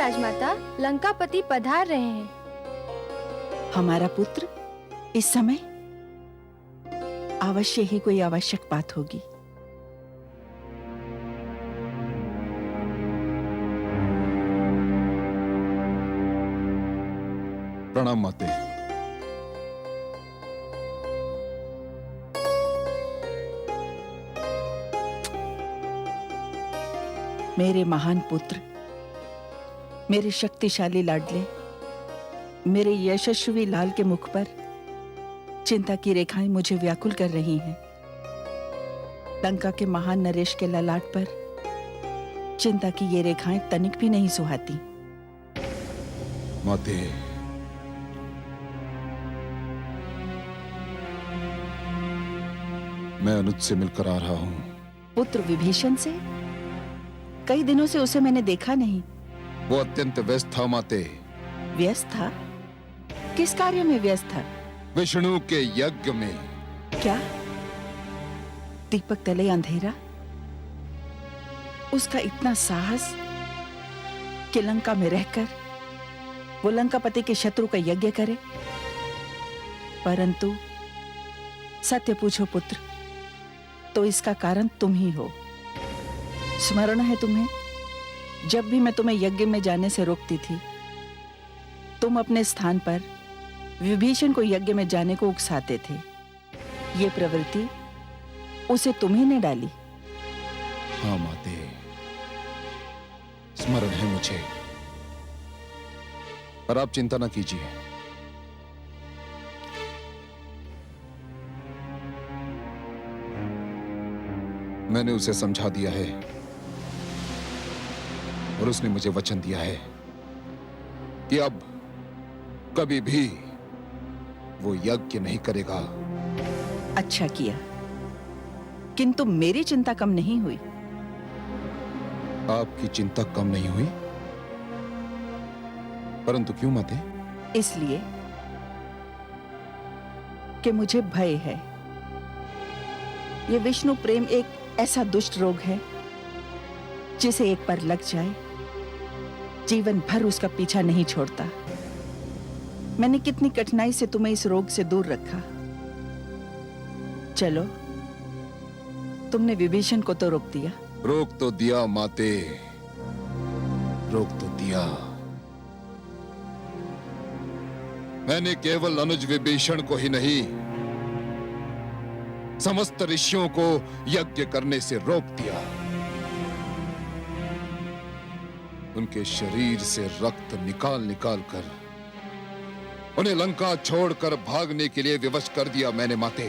राजमाता, लंकापति पधार रहे हैं। हमारा पुत्र इस समय? अवश्य ही कोई आवश्यक बात होगी। प्रणाम माते। मेरे महान पुत्र, मेरे शक्तिशाली लाडले, मेरे यशस्वी लाल के मुख पर चिंता की रेखाएं मुझे व्याकुल कर रही हैं। लंका के महान नरेश के ललाट पर चिंता की ये रेखाएं तनिक भी नहीं सुहाती। माते, मैं अनुज से मिलकर आ रहा हूं। पुत्र विभीषण से? कई दिनों से उसे मैंने देखा नहीं। वो अत्यंत व्यस्त था माते। व्यस्त था? किस कार्य में व्यस्त था? विष्णु के यज्ञ में। क्या? दीपक तले अंधेरा? उसका इतना साहस कि लंका में रहकर वो लंकापति के शत्रु का यज्ञ करे। परंतु सत्य पूछो पुत्र, तो इसका कारण तुम ही हो। स्मरण है तुम्हें, जब भी मैं तुम्हें यज्ञ में जाने से रोकती थी, तुम अपने स्थान पर विभीषण को यज्ञ में जाने को उकसाते थे। ये प्रवृत्ति उसे तुम्ही ने डाली। हाँ माते, स्मरण है मुझे। पर आप चिंता न कीजिए। मैंने उसे समझा दिया है और उसने मुझे वचन दिया है कि अब कभी भी वो यज्ञ नहीं करेगा। अच्छा किया, किंतु मेरी चिंता कम नहीं हुई। आपकी चिंता कम नहीं हुई? परंतु क्यों माते? इसलिए कि मुझे भय है। ये विष्णु प्रेम एक ऐसा दुष्ट रोग है जिसे एक बार लग जाए जीवन भर उसका पीछा नहीं छोड़ता। मैंने कितनी कठिनाई से तुम्हें इस रोग से दूर रखा। चलो, तुमने विभीषण को तो रोक दिया। रोक तो दिया माते, रोक तो दिया। मैंने केवल अनुज विभीषण को ही नहीं, समस्त ऋषियों को यज्ञ करने से रोक दिया। उनके शरीर से रक्त निकाल निकाल कर उन्हें लंका छोड़कर भागने के लिए विवश कर दिया मैंने माते।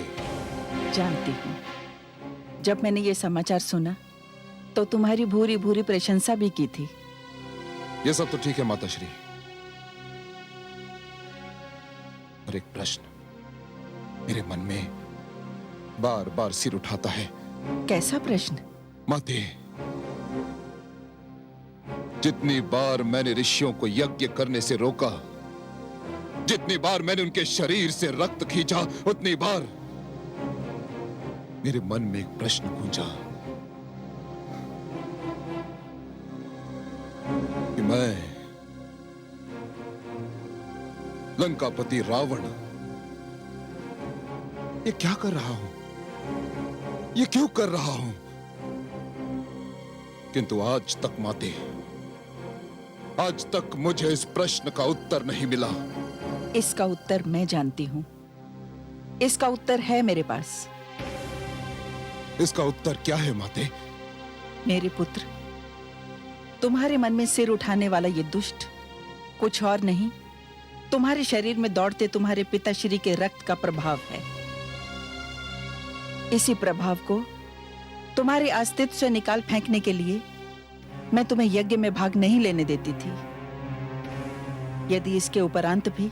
जानती हूं, जब मैंने ये समाचार सुना तो तुम्हारी भूरी भूरी प्रशंसा भी की थी। ये सब तो ठीक है माताश्री, और एक प्रश्न मेरे मन में बार बार सिर उठाता है। कैसा प्रश्न? माते, जितनी बार मैंने ऋषियों को यज्ञ करने से रोका, जितनी बार मैंने उनके शरीर से रक्त खींचा, उतनी बार मेरे मन में एक प्रश्न गूंजा कि मैं लंकापति रावण ये क्या कर रहा हूं, ये क्यों कर रहा हूं? किंतु आज तक माते, आज तक मुझे इस प्रश्न का उत्तर नहीं मिला। इसका उत्तर मैं जानती हूं। इसका उत्तर है मेरे पास। इसका उत्तर क्या है माते? मेरे पुत्र, तुम्हारे मन में सिर उठाने वाला ये दुष्ट कुछ और नहीं, तुम्हारे शरीर में दौड़ते तुम्हारे पिताश्री के रक्त का प्रभाव है। इसी प्रभाव को तुम्हारे अस्तित्व से निकाल फेंकने के लिए मैं तुम्हें यज्ञ में भाग नहीं लेने देती थी। यदि इसके उपरांत भी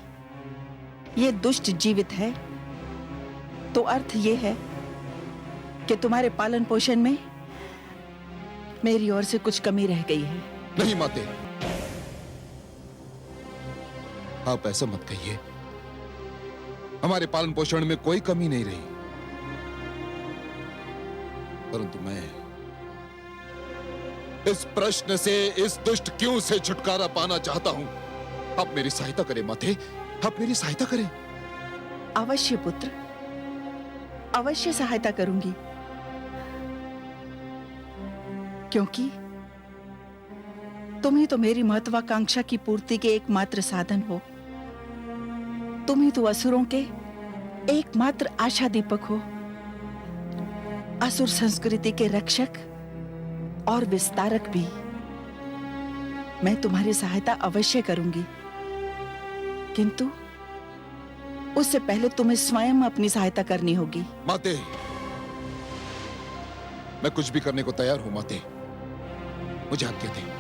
ये दुष्ट जीवित है, तो अर्थ ये है कि तुम्हारे पालन पोषण में मेरी ओर से कुछ कमी रह गई है। नहीं माते, आप ऐसा मत कहिए। हमारे पालन पोषण में कोई कमी नहीं रही, परंतु इस प्रश्न से, इस दुष्ट क्यों से छुटकारा पाना चाहता हूं। आप मेरी सहायता करें माते, आप मेरी सहायता करें। अवश्य पुत्र, अवश्य सहायता करूंगी, क्योंकि तुम ही तो मेरी महत्वाकांक्षा की पूर्ति के एकमात्र साधन हो। तुम ही तो असुरों के एकमात्र आशा दीपक हो, असुर संस्कृति के रक्षक और विस्तारक भी। मैं तुम्हारी सहायता अवश्य करूंगी, किंतु उससे पहले तुम्हें स्वयं अपनी सहायता करनी होगी। माते, मैं कुछ भी करने को तैयार हूं माते, मुझे आज्ञा दें।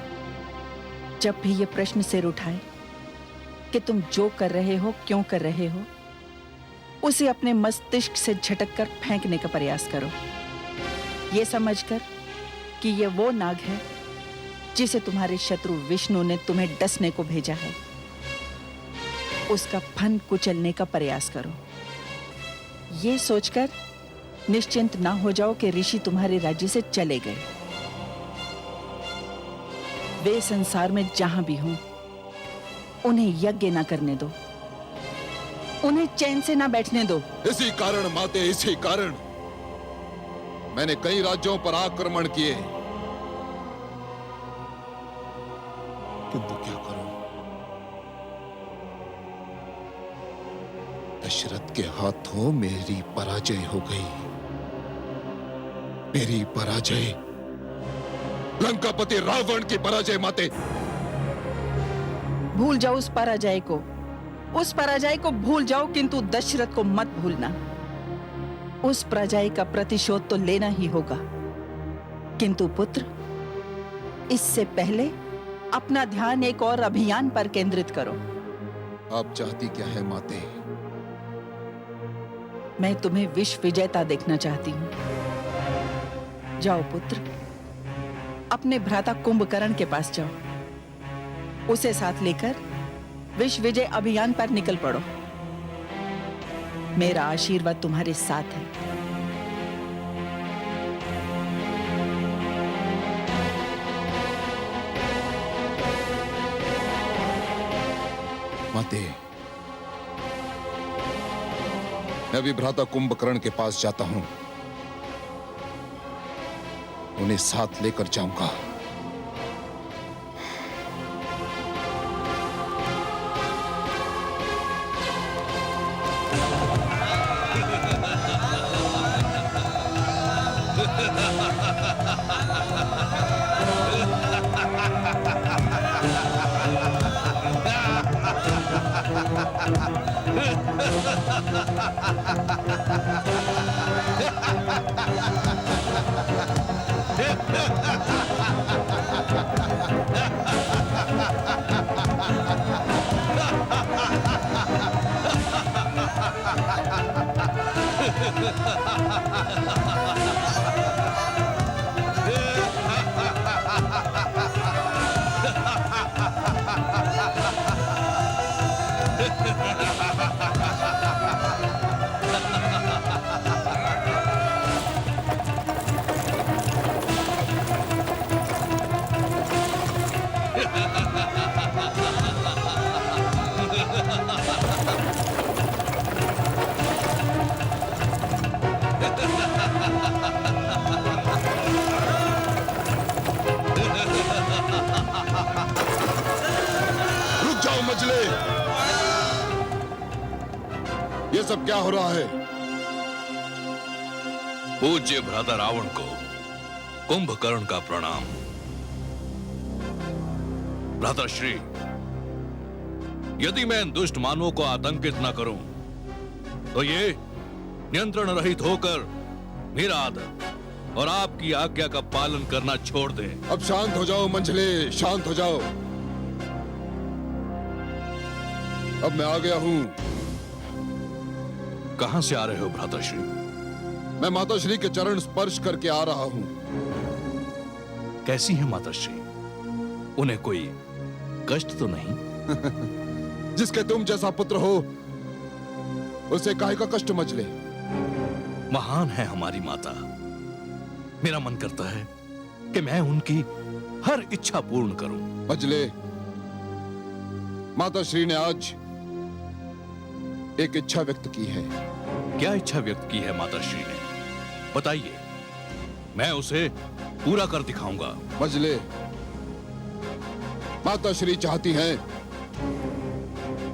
जब भी ये प्रश्न सिर उठाए कि तुम जो कर रहे हो क्यों कर रहे हो, उसे अपने मस्तिष्क से झटक कर फेंकने का प्रयास करो, ये समझकर कि ये वो नाग है जिसे तुम्हारे शत्रु विष्णु ने तुम्हें डसने को भेजा है। उसका फन कुचलने का प्रयास करो। ये सोचकर निश्चिंत ना हो जाओ कि ऋषि तुम्हारे राज्य से चले गए। वे संसार में जहां भी हों, उन्हें यज्ञ ना करने दो, उन्हें चैन से ना बैठने दो। इसी कारण माते, इसी कारण मैंने कई राज्यों पर आक्रमण किए, किंतु क्या करूं, दशरथ के हाथों मेरी पराजय हो गई। मेरी पराजय, लंकापति रावण की पराजय माते। भूल जाओ उस पराजय को, उस पराजय को भूल जाओ, किंतु दशरथ को मत भूलना। उस पराजय का प्रतिशोध तो लेना ही होगा, किंतु पुत्र, इससे पहले अपना ध्यान एक और अभियान पर केंद्रित करो। आप चाहती क्या है माते? मैं तुम्हें विश्व विजेता देखना चाहती हूं। जाओ पुत्र, अपने भ्राता कुंभकर्ण के पास जाओ, उसे साथ लेकर विश्व विजय अभियान पर निकल पड़ो। मेरा आशीर्वाद तुम्हारे साथ है। माते, मैं अभी भ्राता कुंभकर्ण के पास जाता हूं, उन्हें साथ लेकर जाऊंगा। ये सब क्या हो रहा है? पूज्य भ्राता रावण को कुंभकर्ण का प्रणाम। भ्राताश्री, यदि मैं इन दुष्ट मानवों को आतंकित न करूं, तो ये नियंत्रण रहित होकर मेरा आदर और आपकी आज्ञा का पालन करना छोड़ दें। अब शांत हो जाओ मंझले, शांत हो जाओ। अब मैं आ गया हूं। कहां से आ रहे हो भ्राताश्री? मैं माताश्री के चरण स्पर्श करके आ रहा हूं। कैसी है माताश्री? उन्हें कोई कष्ट तो नहीं? जिसके तुम जैसा पुत्र हो, उसे काहे का कष्ट मंझले? महान है हमारी माता। मेरा मन करता है कि मैं उनकी हर इच्छा पूर्ण करूं। मजले, माता श्री ने आज एक इच्छा व्यक्त की है। क्या इच्छा व्यक्त की है माता श्री ने? बताइए, मैं उसे पूरा कर दिखाऊंगा। मजले, माता श्री चाहती हैं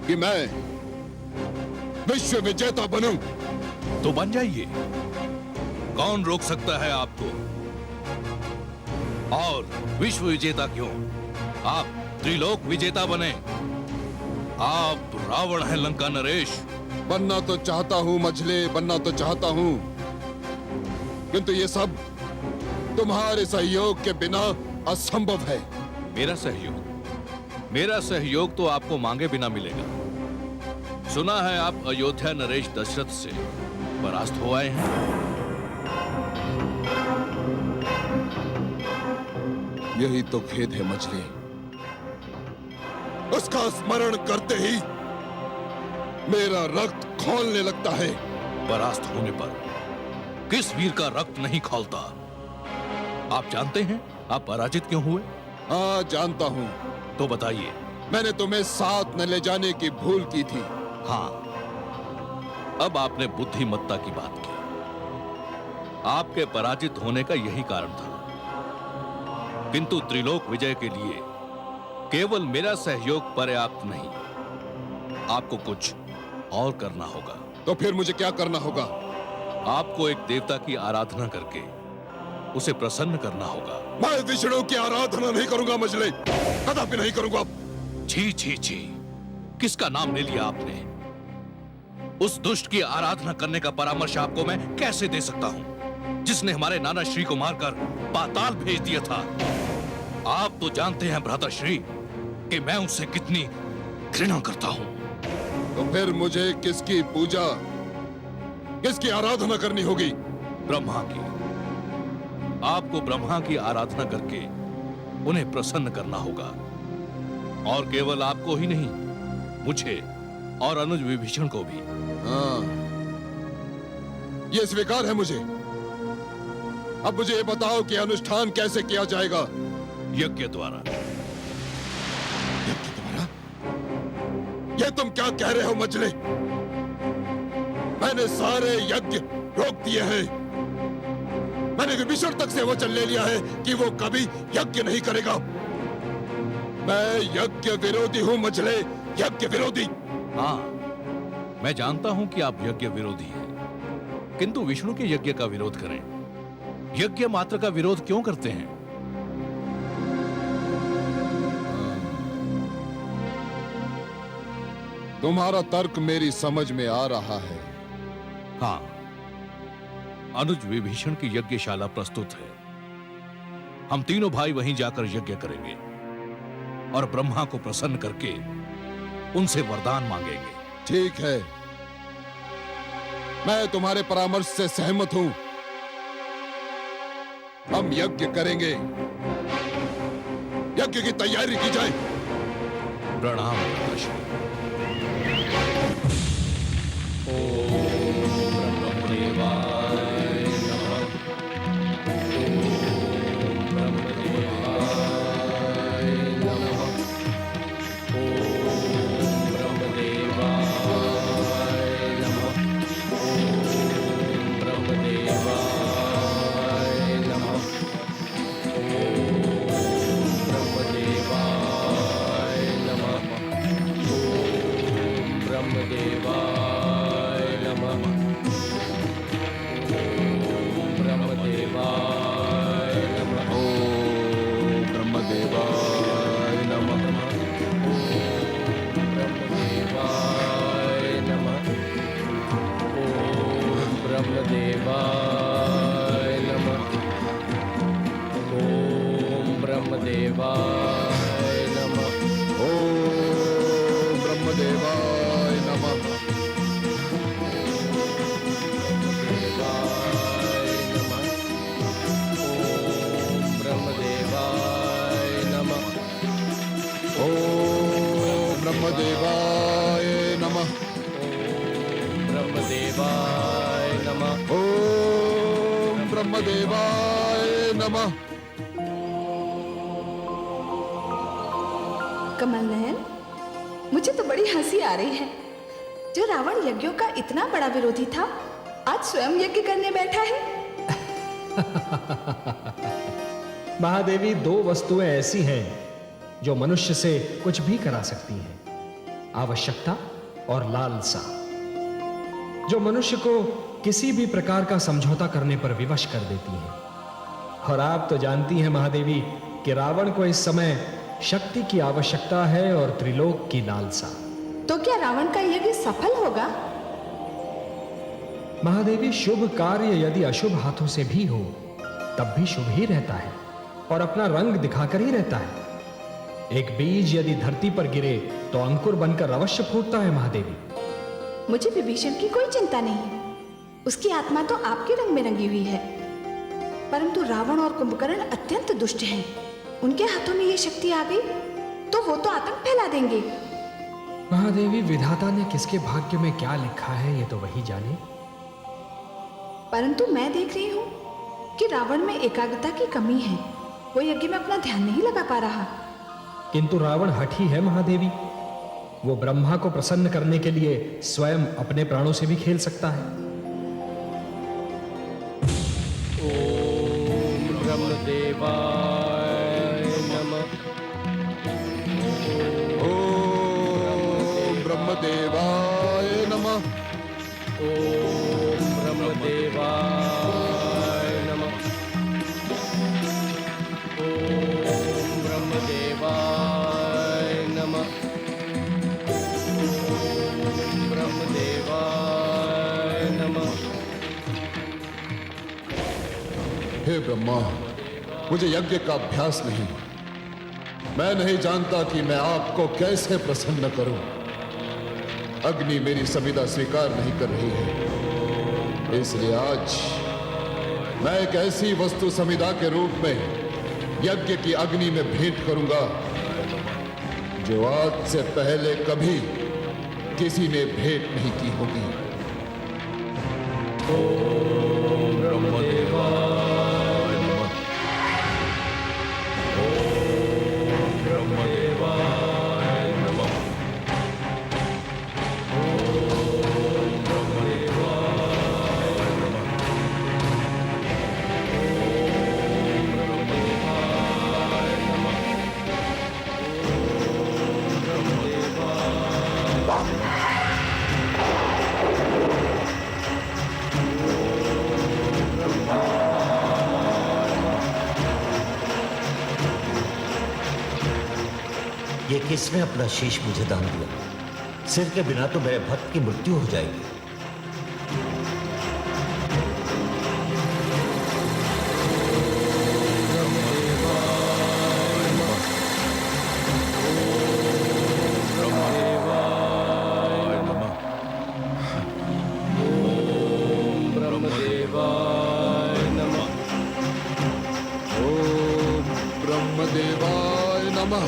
कि मैं विश्व विजेता बनूं। तो बन जाइए, कौन रोक सकता है आपको? और विश्व विजेता क्यों, आप त्रिलोक विजेता बने। आप रावण हैं लंका नरेश। बनना तो चाहता हूं मजले, बनना तो चाहता हूं, किंतु ये सब तुम्हारे सहयोग के बिना असंभव है। मेरा सहयोग तो आपको मांगे बिना मिलेगा। सुना है आप अयोध्या नरेश दशरथ से परास्त हो आए हैं। यही तो खेद है मजले, उसका स्मरण करते ही मेरा रक्त खौलने लगता है। परास्त होने पर किस वीर का रक्त नहीं खौलता? आप जानते हैं आप पराजित क्यों हुए? हाँ जानता हूं। तो बताइए। मैंने तुम्हें साथ न ले जाने की भूल की थी। हाँ, अब आपने बुद्धिमत्ता की बात की। आपके पराजित होने का यही कारण था, किंतु त्रिलोक विजय के लिए केवल मेरा सहयोग पर्याप्त नहीं, आपको कुछ और करना होगा। तो फिर मुझे क्या करना होगा? आपको एक देवता की आराधना करके उसे प्रसन्न करना होगा। मैं विष्णु की आराधना नहीं करूंगा मजले, कदापि नहीं करूंगा। छी छी छी, किसका नाम ले लिया आपने? उस दुष्ट की आराधना करने का परामर्श आपको मैं कैसे दे सकता हूं, जिसने हमारे नाना श्री को मारकर पाताल भेज दिया था। आप तो जानते हैं भ्राताश्री कि मैं उससे कितनी घृणा करता हूं। तो फिर मुझे किसकी पूजा, किसकी आराधना करनी होगी? ब्रह्मा की। आपको ब्रह्मा की आराधना करके उन्हें प्रसन्न करना होगा, और केवल आपको ही नहीं, मुझे और अनुज विभीषण को भी। हाँ, ये स्वीकार है मुझे। अब मुझे ये बताओ कि अनुष्ठान कैसे किया जाएगा? यज्ञ द्वारा। यज्ञ द्वारा? ये तुम क्या कह रहे हो मजले? मैंने सारे यज्ञ रोक दिए हैं। मैंने विभीषण तक से वचन ले लिया है कि वो कभी यज्ञ नहीं करेगा। मैं यज्ञ विरोधी हूं मजले, यज्ञ विरोधी। हाँ, मैं जानता हूं कि आप यज्ञ विरोधी हैं, किंतु विष्णु के यज्ञ का विरोध करें, यज्ञ मात्र का विरोध क्यों करते हैं? तुम्हारा तर्क मेरी समझ में आ रहा है। हाँ, अनुज विभीषण की यज्ञशाला प्रस्तुत है। हम तीनों भाई वहीं जाकर यज्ञ करेंगे और ब्रह्मा को प्रसन्न करके उनसे वरदान मांगेंगे। ठीक है, मैं तुम्हारे परामर्श से सहमत हूं। हम यज्ञ करेंगे, यज्ञ की तैयारी की जाए। प्रणाम भ्राताश्री। कमल नयन, मुझे तो बड़ी हंसी आ रही है। जो रावण यज्ञों का इतना बड़ा विरोधी था, आज स्वयं यज्ञ करने बैठा है। महादेवी, दो वस्तुएं ऐसी हैं जो मनुष्य से कुछ भी करा सकती हैं, आवश्यकता और लालसा, जो मनुष्य को किसी भी प्रकार का समझौता करने पर विवश कर देती हैं। और आप तो जानती हैं महादेवी कि रावण को इस समय शक्ति की आवश्यकता है और त्रिलोक की लालसा। तो क्या रावण का यज्ञ सफल होगा? महादेवी, शुभ कार्य यदि अशुभ हाथों से भी हो तब भी शुभ ही रहता है और अपना रंग दिखाकर ही रहता है। एक बीज यदि धरती पर गिरे तो अंकुर बनकर अवश्य फूटता है महादेवी। मुझे विभीषण की कोई चिंता नहीं, उसकी आत्मा तो आपके रंग में रंगी हुई है। परंतु रावण और कुंभकर्ण अत्यंत दुष्ट हैं। उनके हाथों में ये शक्ति आ गई तो वो तो आतंक फैला देंगे। महादेवी, विधाता ने किसके भाग्य में क्या लिखा है ये तो वही जाने। परंतु मैं देख रही हूँ कि रावण में एकाग्रता की कमी है। वो यज्ञ में अपना ध्यान नहीं लगा पा रहा। किंतु रावण हठी है महादेवी। वो ब्रह्मा को प्रसन्न करने के लिए स्वयं अपने प्राणों से भी खेल सकता है। ओम ब्रह्मदेवाय नमः। ओम ब्रह्मदेवाय नमः। ओम ब्रह्मदेवाय नमः। ओम ब्रह्मदेवाय नमः। ओम ब्रह्मदेवाय नमः। हे ब्रह्मा, मुझे यज्ञ का अभ्यास नहीं। मैं नहीं जानता कि मैं आपको कैसे प्रसन्न करूं। अग्नि मेरी संविदा स्वीकार नहीं कर रही है, इसलिए आज मैं एक ऐसी वस्तु संविदा के रूप में यज्ञ की अग्नि में भेंट करूंगा जो आज से पहले कभी किसी ने भेंट नहीं की होगी। ये किसने अपना शीश मुझे दान दिया? सिर के बिना तो मेरे भक्त की मृत्यु हो जाएगी। ब्रह्मदेवाय नमः। ओम ब्रह्मदेवाय नमः।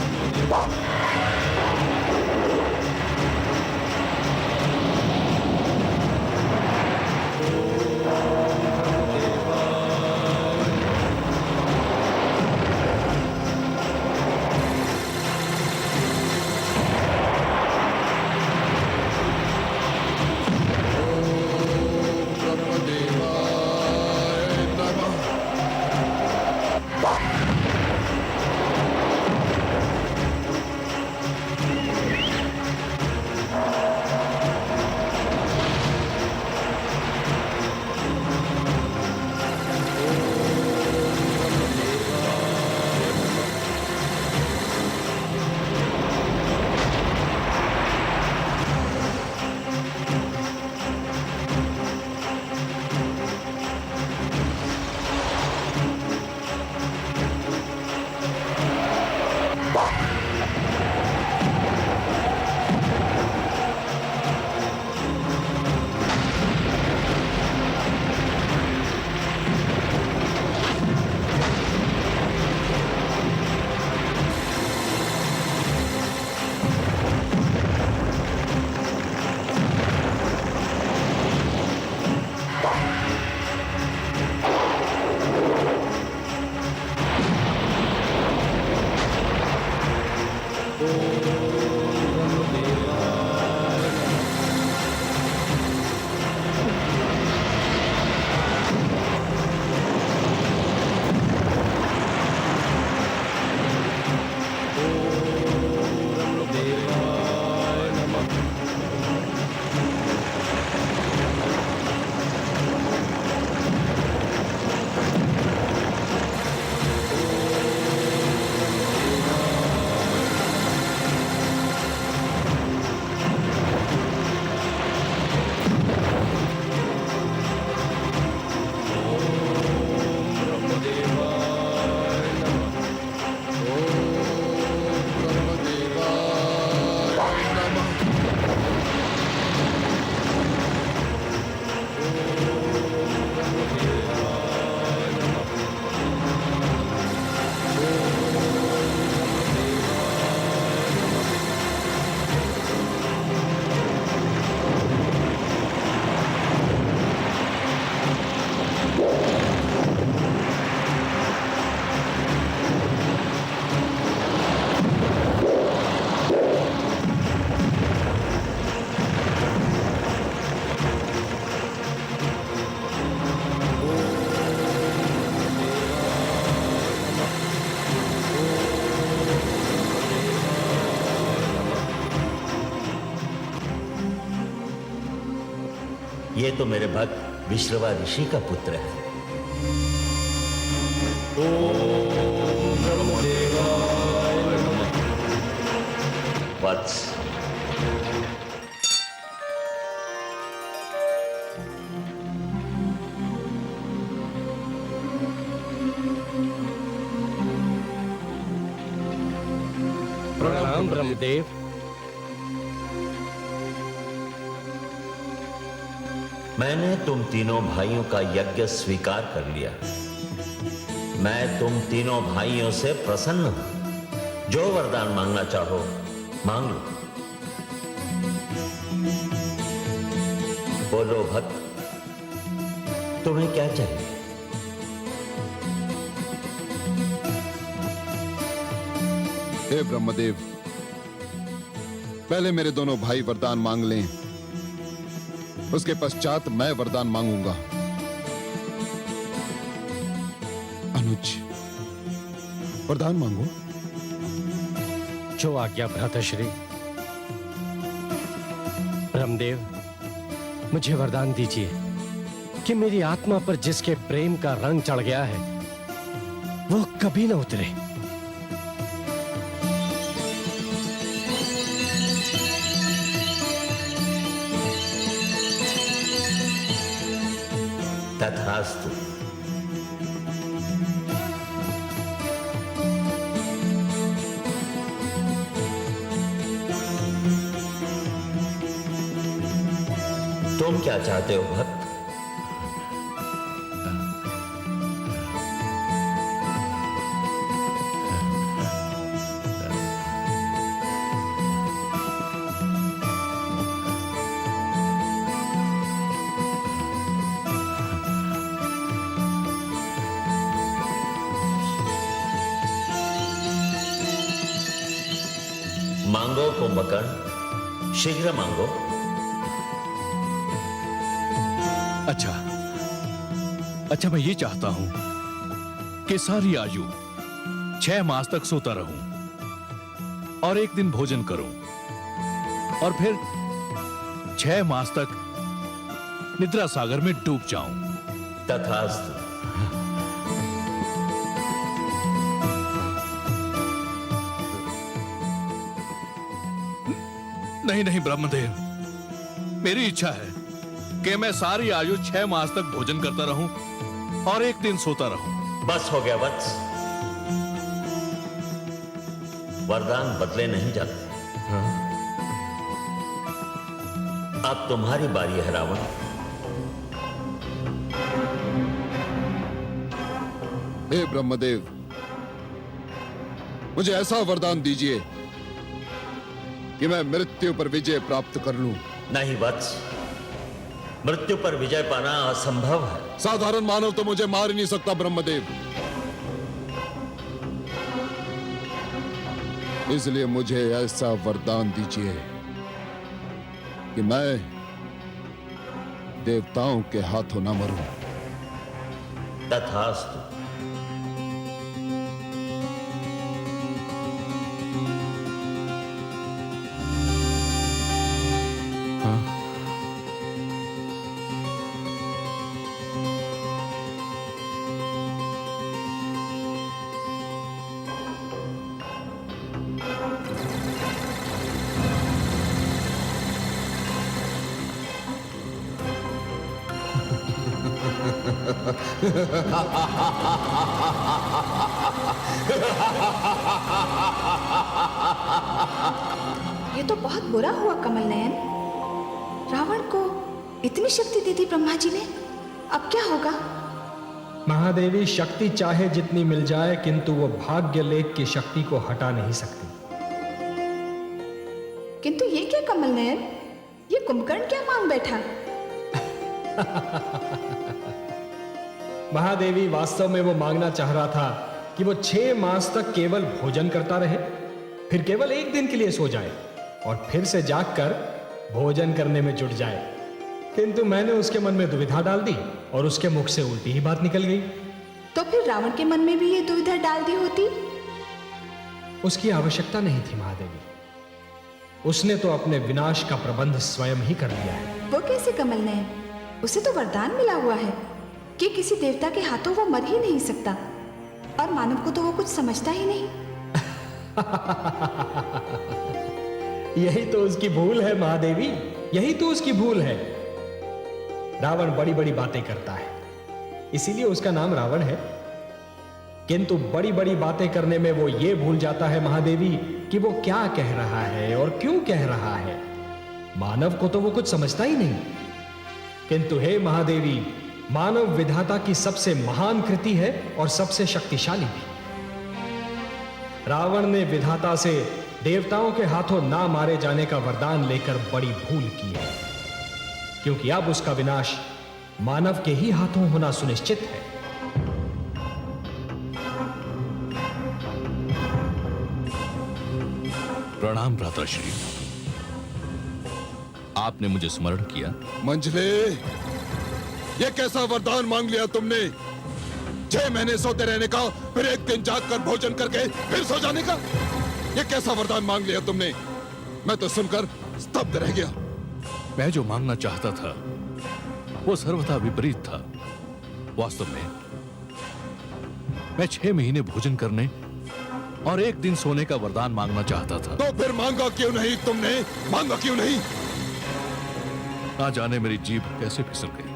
ये तो मेरे भक्त विश्रवा ऋषि का पुत्र है। वत्स, प्रणाम ब्रह्मदेव। मैंने तुम तीनों भाइयों का यज्ञ स्वीकार कर लिया। मैं तुम तीनों भाइयों से प्रसन्न हूं। जो वरदान मांगना चाहो मांग लो। बोलो भक्त, तुम्हें क्या चाहिए? हे ब्रह्मदेव, पहले मेरे दोनों भाई वरदान मांग लें, उसके पश्चात मैं वरदान मांगूंगा। अनुज, वरदान मांगो। जो आज्ञा भ्राताश्री। ब्रह्मदेव, मुझे वरदान दीजिए कि मेरी आत्मा पर जिसके प्रेम का रंग चढ़ गया है वो कभी न उतरे। तथास्तु। तुम क्या चाहते हो भक्त? मांगो कुंभकर्ण, शीघ्र मांगो। अच्छा, मैं ये चाहता हूं कि सारी आयु 6 मास तक सोता रहूं और एक दिन भोजन करूं और फिर 6 मास तक निद्रा सागर में डूब जाऊं। तथास्तु। नहीं ब्रह्मदेव, मेरी इच्छा है कि मैं सारी आयु 6 मास तक भोजन करता रहूं और एक दिन सोता रहूं। बस हो गया वत्स। वरदान बदले नहीं जाते। अब तुम्हारी बारी है रावण। हे ब्रह्मदेव, मुझे ऐसा वरदान दीजिए कि मैं मृत्यु पर विजय प्राप्त कर लूं। नहीं वत्स, मृत्यु पर विजय पाना असंभव है। साधारण मानव तो मुझे मार ही नहीं सकता ब्रह्मदेव, इसलिए मुझे ऐसा वरदान दीजिए कि मैं देवताओं के हाथों न मरूं। तथास्तु। ये तो बहुत बुरा हुआ कमल नयन। रावण को इतनी शक्ति दी थी ब्रह्मा जी ने, अब क्या होगा? महादेवी, शक्ति चाहे जितनी मिल जाए किंतु वो भाग्य लेख की शक्ति को हटा नहीं सकती। किंतु ये क्या कमल नयन, ये कुंभकर्ण क्या मांग बैठा? महादेवी, वास्तव में वो मांगना चाह रहा था कि वो 6 मास तक केवल भोजन करता रहे, फिर केवल एक दिन के लिए सो जाए और फिर से जागकर भोजन करने में जुट जाए। किंतु मैंने उसके मन में दुविधा डाल दी और उसके मुख से उल्टी ही बात निकल गई। तो फिर रावण के मन में भी ये दुविधा डाल दी होती? उसकी आवश्यकता नहीं थी महादेवी, उसने तो अपने विनाश का प्रबंध स्वयं ही कर लिया है। वो कैसे कमल नयन? उसे तो वरदान मिला हुआ है कि किसी देवता के हाथों वो मर ही नहीं सकता, और मानव को तो वो कुछ समझता ही नहीं। यही तो उसकी भूल है महादेवी, यही तो उसकी भूल है। रावण बड़ी बड़ी बातें करता है, इसीलिए उसका नाम रावण है। किंतु बड़ी बड़ी बातें करने में वो ये भूल जाता है महादेवी कि वो क्या कह रहा है और क्यों कह रहा है। मानव को तो वो कुछ समझता ही नहीं। किंतु हे महादेवी, मानव विधाता की सबसे महान कृति है और सबसे शक्तिशाली भी। रावण ने विधाता से देवताओं के हाथों ना मारे जाने का वरदान लेकर बड़ी भूल की है, क्योंकि अब उसका विनाश मानव के ही हाथों होना सुनिश्चित है। प्रणाम भ्राताश्री, आपने मुझे स्मरण किया। मंझले, ये कैसा वरदान मांग लिया तुमने? 6 महीने सोते रहने का, फिर एक दिन जागकर भोजन करके फिर सो जाने का? ये कैसा वरदान मांग लिया तुमने? मैं तो सुनकर स्तब्ध रह गया। मैं जो मांगना चाहता था वो सर्वथा विपरीत था। वास्तव में मैं 6 महीने भोजन करने और एक दिन सोने का वरदान मांगना चाहता था। तो फिर मांगा क्यों नहीं तुमने? मांगा क्यों नहीं? ना जाने मेरी जीभ कैसे फिसल गई,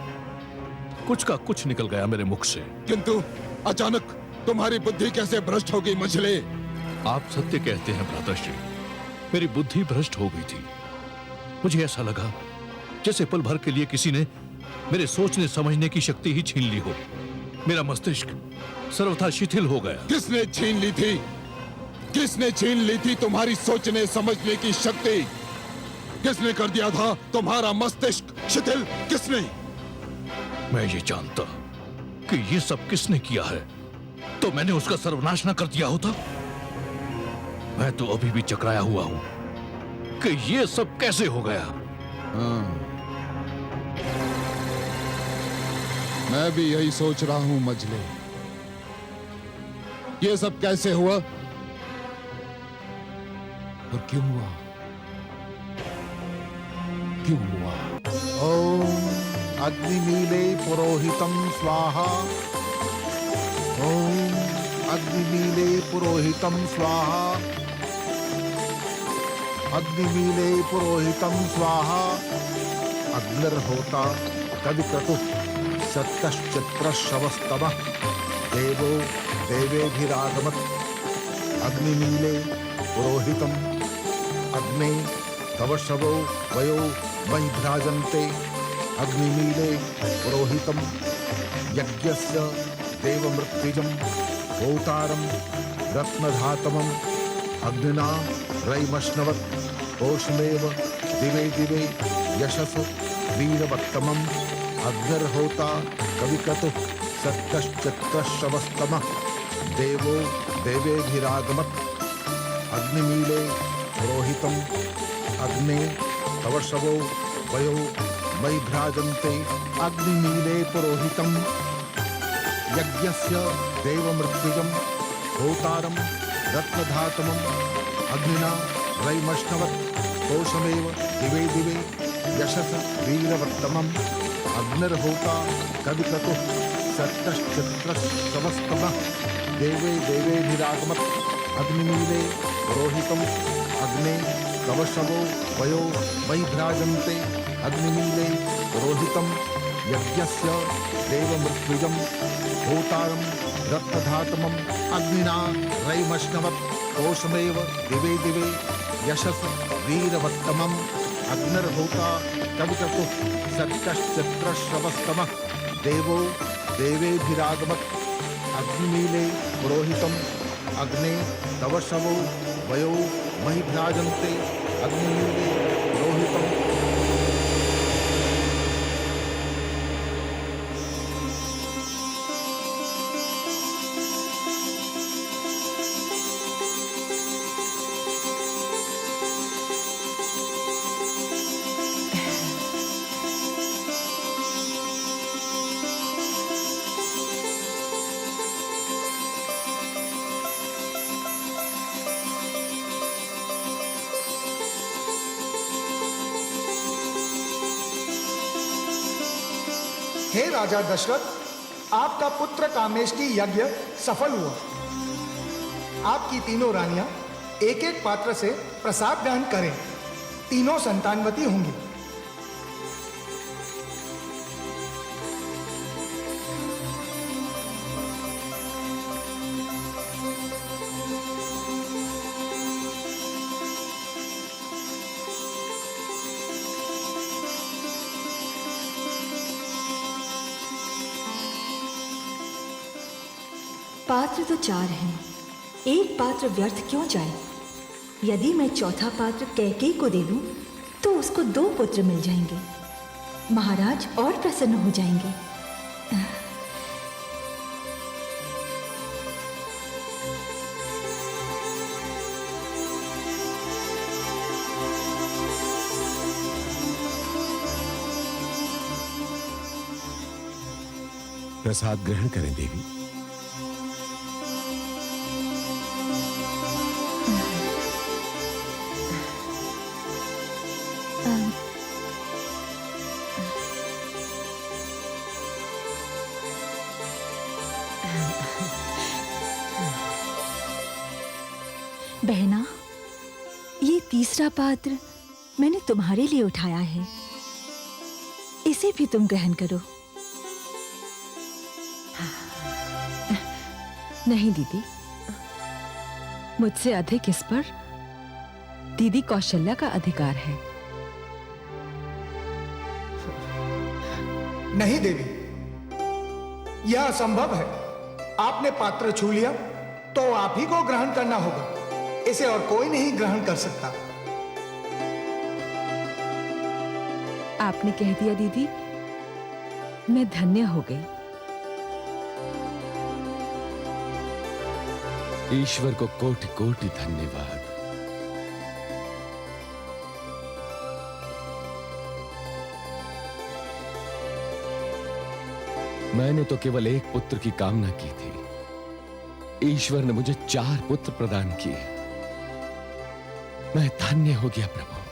कुछ का कुछ निकल गया मेरे मुख से। किंतु अचानक तुम्हारी बुद्धि कैसे भ्रष्ट हो गई मंझले? आप सत्य कहते हैं भ्राताश्री, मेरी बुद्धि भ्रष्ट हो गई थी। मुझे ऐसा लगा जैसे पल भर के लिए किसी ने मेरे सोचने समझने की शक्ति ही छीन ली हो। मेरा मस्तिष्क सर्वथा शिथिल हो गया। किसने छीन ली थी? किसने छीन ली थी तुम्हारी सोचने समझने की शक्ति? किसने कर दिया था तुम्हारा मस्तिष्क शिथिल? किसने? मैं ये जानता कि ये सब किसने किया है तो मैंने उसका सर्वनाश न कर दिया होता। मैं तो अभी भी चकराया हुआ हूं कि ये सब कैसे हो गया। मैं भी यही सोच रहा हूं मजले, ये सब कैसे हुआ और क्यों हुआ? क्यों हुआ? ओम अग्निमीले पुरोहितम स्वाहा। ओम अग्निमीले पुरोहितम स्वाहा। अग्निमीले पुरोहितम स्वाहा। अग्निर्होता कविक्रतुः सत्यश्चित्रश्रवस्तमः देवो देवेभिरागमत्। अग्निमीले पुरोहितम अग्ने तव शवो वयो मयि भ्राजन्ते। अग्निमीले पुरोहितम यज्ञस्य देवमृत्युजं होतारं रत्नधातमं अग्निना रयिमश्नवत्। पोषमेव दिवे दिवे यशस वीरवत्तमम्। अग्निर्होता कविक्रतुः सत्यश्चित्रश्रवस्तमः देवो देवेभिरागमत्। अग्निमीले पुरोहितम अग्ने तव शवो वयो मयि भ्राजन्ते। अग्निमीले पुरोहितम यज्ञस्य देवमृत्युजं होतारं रत्नधातमम् अग्निना रयिमश्नवत्। पोषमेव दिवे दिवे यशस वीरवत्तमम्। अग्निर्होता कविक्रतुः सत्यश्चित्रश्रवस्तमः देवे देवेभिरागमत्। अग्निमीले पुरोहितम् अग्ने तव शवो वयो मयि भ्राजन्ते। अग्निमीले पुरोहितम् यज्ञस्य देवमृत्युजं होतारं रत्नधातमम् अग्निना रयिमश्नवत्। पोषमेव दिवे दिवे यशस वीरवत्तमम्। अग्निर्होता कविक्रतुः सत्यश्चित्रश्रवस्तमः देवो देवेभिरागमत्। अग्निमीले पुरोहितम् अग्ने तव शवो वयो मयि भ्राजन्ते। अग्निमीले पुरोहितम् हे राजा दशरथ, आपका पुत्र कामेष्टि यज्ञ सफल हुआ। आपकी तीनों रानियां एक एक पात्र से प्रसाद ग्रहण करें, तीनों संतानवती होंगी। पात्र तो 4 हैं, एक पात्र व्यर्थ क्यों जाए? यदि मैं चौथा पात्र कैकेयी को दे दूं, तो उसको 2 पुत्र मिल जाएंगे। महाराज और प्रसन्न हो जाएंगे। प्रसाद ग्रहण करें देवी। बहना, ये तीसरा पात्र मैंने तुम्हारे लिए उठाया है, इसे भी तुम ग्रहण करो। नहीं दीदी, मुझसे अधिक इस पर दीदी कौशल्या का अधिकार है। नहीं देवी, यह असंभव है। आपने पात्र छू लिया तो आप ही को ग्रहण करना होगा, इसे और कोई नहीं ग्रहण कर सकता। आपने कह दिया दीदी, मैं धन्य हो गई। ईश्वर को कोटि कोटि धन्यवाद। मैंने तो केवल एक पुत्र की कामना की थी, ईश्वर ने मुझे 4 पुत्र प्रदान किए। मैं धन्य हो गया प्रभु।